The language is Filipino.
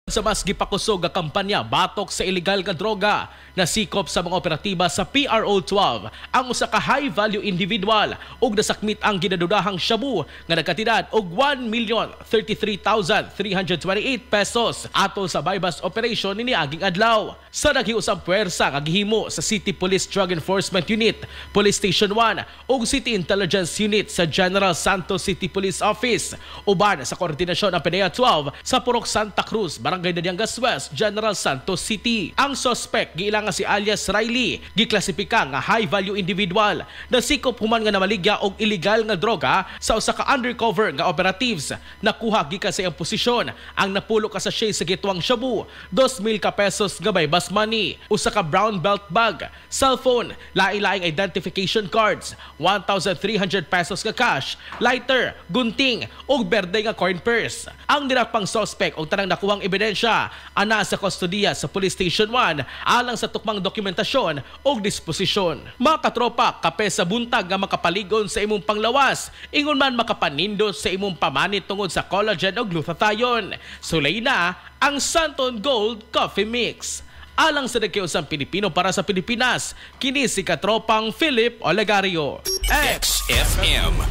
Sa mas gipakusog nga kampanya batok sa illegal nga droga, nasikop sa mga operatiba sa PRO-12 ang usa ka high-value individual ug nasakmit ang ginadudahang shabu nga nagkatidad og 1,033,328 pesos atol sa bypass operation ni aging adlaw. Sa naghiusang puwersa nga gihimo sa City Police Drug Enforcement Unit, Police Station 1 ug City Intelligence Unit sa General Santos City Police Office, uban sa koordinasyon ng PDEA-12 sa Purok Santa Cruz, Barangay Dadiangas West, General Santos City. Ang suspect giilang nga si alias Riley, giklasipika nga high-value individual na sikop human nga namaligya og illegal nga droga sa usa ka undercover nga operatives. Nakuha gikan sa iyang posisyon ang napulo ka sachet sa gituang shabu, 2,000 ka pesos nga bypass money, usa ka brown belt bag, cellphone, lain-laing identification cards, 1,300 pesos nga cash, lighter, gunting ug berde nga coin purse. Ang dirapang suspect og tanang nakuhang ebidensya ana sa kustodiya sa Police Station 1 alang sa tukmang dokumentasyon ug disposisyon. Mga katropa, kape sa buntag nga makapaligon sa imong panglawas, ingon man makapanindot sa imong pamanit tungod sa collagen ug glutathione. Sulay na ang Santon Gold Coffee Mix. Alang sa nagkiusang Pilipino para sa Pilipinas, kini si katropang Philip Olegario. XFM.